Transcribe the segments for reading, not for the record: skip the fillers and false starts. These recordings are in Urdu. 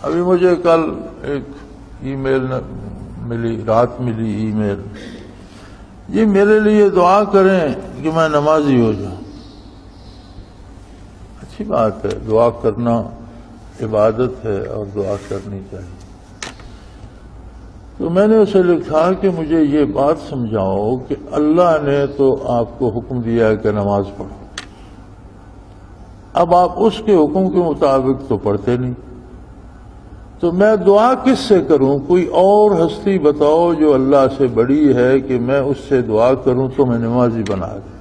ابھی مجھے کل ایک ای میل ملی، رات ملی ای میل، یہ میرے لیے دعا کریں کہ میں نمازی ہو جاؤں۔ اچھی بات ہے، دعا کرنا عبادت ہے اور دعا کرنی چاہیے۔ تو میں نے اسے لکھا کہ مجھے یہ بات سمجھاؤ کہ اللہ نے تو آپ کو حکم دیا ہے کہ نماز پڑھو، اب آپ اس کے حکم کے مطابق تو پڑھتے نہیں، تو میں دعا کس سے کروں؟ کوئی اور ہستی بتاؤ جو اللہ سے بڑی ہے کہ میں اس سے دعا کروں تو میں نمازی بنا دے،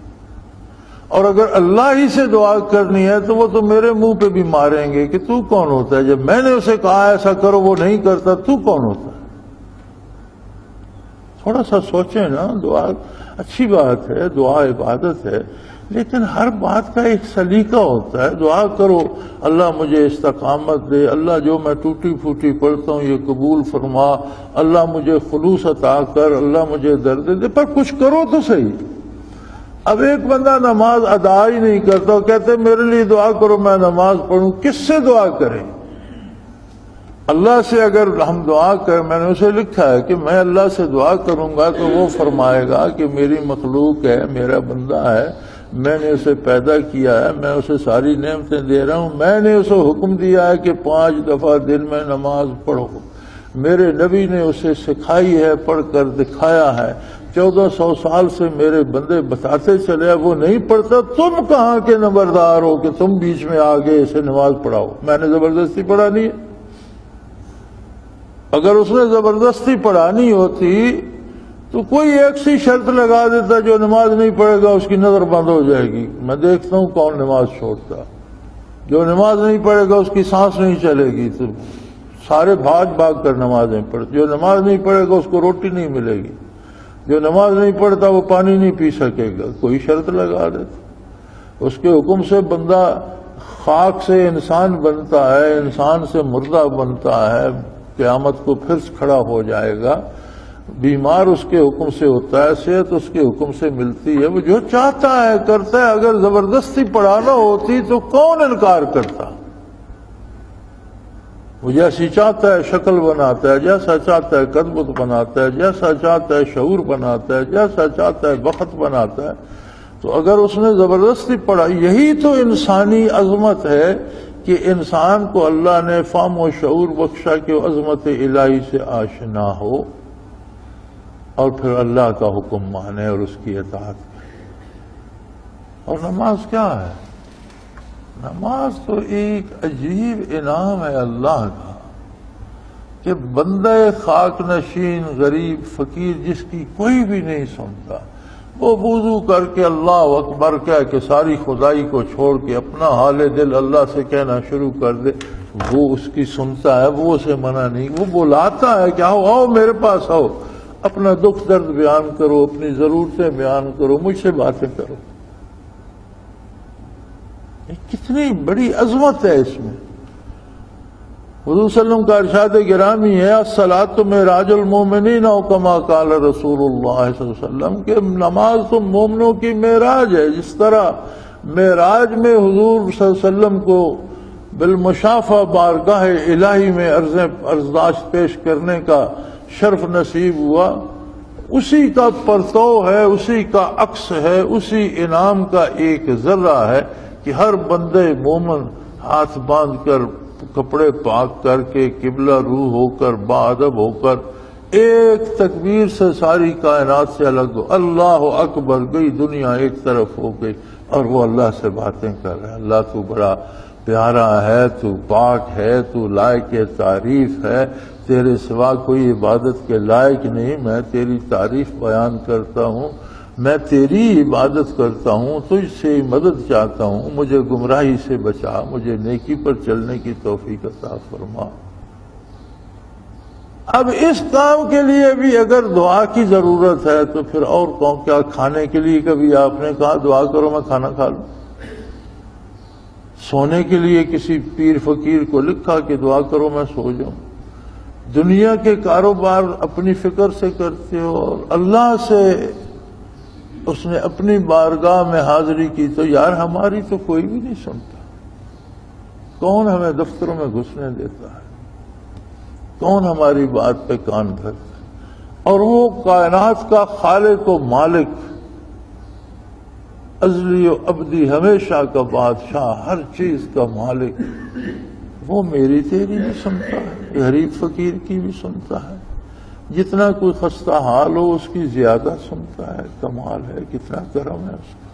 اور اگر اللہ ہی سے دعا کرنی ہے تو وہ تو میرے منہ پہ بھی ماریں گے کہ تو کون ہوتا ہے، جب میں نے اسے کہا ایسا کرو وہ نہیں کرتا، تو کون ہوتا ہے؟ تھوڑا سا سوچیں نا، دعا اچھی بات ہے، دعا عبادت ہے، لیکن ہر بات کا ایک سلیقہ ہوتا ہے۔ دعا کرو اللہ مجھے استقامت دے، اللہ جو میں ٹوٹی پھوٹی پڑھتا ہوں یہ قبول فرما، اللہ مجھے خلوص عطا کر، اللہ مجھے درد دے، پر کچھ کرو تو صحیح۔ اب ایک بندہ نماز ادا ہی نہیں کرتا، کہتے میرے لیے دعا کرو میں نماز پڑھوں، کس سے دعا کریں؟ اللہ سے اگر ہم دعا کریں، میں نے اسے لکھا ہے کہ میں اللہ سے دعا کروں گا تو وہ فرمائے گا کہ میری مخلوق ہے، میرا بندہ ہے، میں نے اسے پیدا کیا ہے، میں اسے ساری نعمتیں دے رہا ہوں، میں نے اسے حکم دیا ہے کہ 5 دفعہ دن میں نماز پڑھو، میرے نبی نے اسے سکھائی ہے، پڑھ کر دکھایا ہے، 1400 سال سے میرے بندے بتاتے چلے، وہ نہیں پڑھتا، تم کہاں کے نمبردار ہو کہ تم بیچ میں آگے اسے نماز پڑھاؤ؟ میں نے زبردستی پڑھانی ہے؟ اگر اس نے زبردستی پڑھانی ہوتی تو کوئی ایک سی شرط لگا دیتا، جو نماز نہیں پڑھے گا اس کی نظر بند ہو جائے گی۔ میں دیکھتا ہوں کون نماز چھوڑتا، جو نماز نہیں پڑھے گا اس کی سانس نہیں چلے گی، تو سارے بھاگ کر نمازیں پڑھتے۔ جو نماز نہیں پڑھے گا اس کو روٹی نہیں ملے گی، جو نماز نہیں پڑھتا وہ پانی نہیں پی سکے گا، کوئی شرط لگا دیتا۔ اس کے حکم سے بندہ خاک سے انسان بنتا ہے، انسان سے مردہ بنتا ہے، قیامت کو پھر کھڑا ہو جائے گا، بیمار اس کے حکم سے ہوتا ہے، صحت اس کے حکم سے ملتی ہے، وہ جو چاہتا ہے کرتا ہے۔ اگر زبردستی پڑھانا ہوتی تو کون انکار کرتا؟ وہ جیسی چاہتا ہے شکل بناتا ہے، جیسا چاہتا ہے قدبت بناتا ہے، جیسا چاہتا ہے شعور بناتا ہے، جیسا چاہتا ہے وقت بناتا ہے۔ تو اگر اس نے زبردستی پڑھا، یہی تو انسانی عظمت ہے کہ انسان کو اللہ نے فہم و شعور بخشا کہ وہ عظمت الہی سے آشنا ہو اور پھر اللہ کا حکم مانے اور اس کی اطاعت کرے۔ اور نماز کیا ہے؟ نماز تو ایک عجیب انعام ہے اللہ کا کہ بندہ خاک نشین غریب فقیر جس کی کوئی بھی نہیں سنتا، وہ وضو کر کے اللہ اکبر کہہ کے ساری خدائی کو چھوڑ کے اپنا حال دل اللہ سے کہنا شروع کر دے، وہ اس کی سنتا ہے، وہ اسے منع نہیں، وہ بلاتا ہے کہ آؤ آؤ میرے پاس آؤ، اپنا دکھ درد بیان کرو، اپنی ضرورتیں بیان کرو، مجھ سے باتیں کرو۔ کتنی بڑی عظمت ہے اس میں۔ حضور صلی اللہ علیہ وسلم کا ارشاد گرامی ہے، الصلاۃ معراج المومنین او کما قال رسول اللہ صلی اللہ علیہ وسلم، کہ نماز تو مومنوں کی معراج ہے۔ جس طرح معراج میں حضور صلی اللہ علیہ وسلم کو بالمشافہ بارگاہ الہی میں عرضداشت پیش کرنے کا شرف نصیب ہوا، اسی کا پرتو ہے، اسی کا عکس ہے، اسی انعام کا ایک ذرہ ہے کہ ہر بندے مومن ہاتھ باندھ کر کپڑے پاک کر کے قبلہ روح ہو کر باادب ہو کر ایک تکبیر سے ساری کائنات سے الگ ہو، اللہ اکبر، گئی دنیا ایک طرف ہو گئی اور وہ اللہ سے باتیں کر رہا ہے۔ اللہ تو بڑا پیارا ہے، تو پاک ہے، تو لائق تعریف ہے، تیرے سوا کوئی عبادت کے لائق نہیں، میں تیری تعریف بیان کرتا ہوں، میں تیری عبادت کرتا ہوں، تجھ سے مدد چاہتا ہوں، مجھے گمراہی سے بچا، مجھے نیکی پر چلنے کی توفیق عطا فرما۔ اب اس کام کے لیے بھی اگر دعا کی ضرورت ہے تو پھر اور کون؟ کیا کھانے کے لیے کبھی آپ نے کہا دعا کرو میں کھانا کھا لوں؟ سونے کے لیے کسی پیر فقیر کو لکھا کہ دعا کرو میں سو جاؤں؟ دنیا کے کاروبار اپنی فکر سے کرتے ہو اور اللہ سے اس نے اپنی بارگاہ میں حاضری کی تو یار ہماری تو کوئی بھی نہیں سنتا، کون ہمیں دفتروں میں گھسنے دیتا ہے؟ کون ہماری بات پہ کان دھرتا ہے؟ اور وہ کائنات کا خالق و مالک، ازلی و ابدی، ہمیشہ کا بادشاہ، ہر چیز کا مالک، وہ میری تیری بھی سنتا ہے، غریب فقیر کی بھی سنتا ہے، جتنا کوئی خستہ حال ہو اس کی زیادہ سنتا ہے۔ کمال ہے، کتنا کرم ہے اس کا۔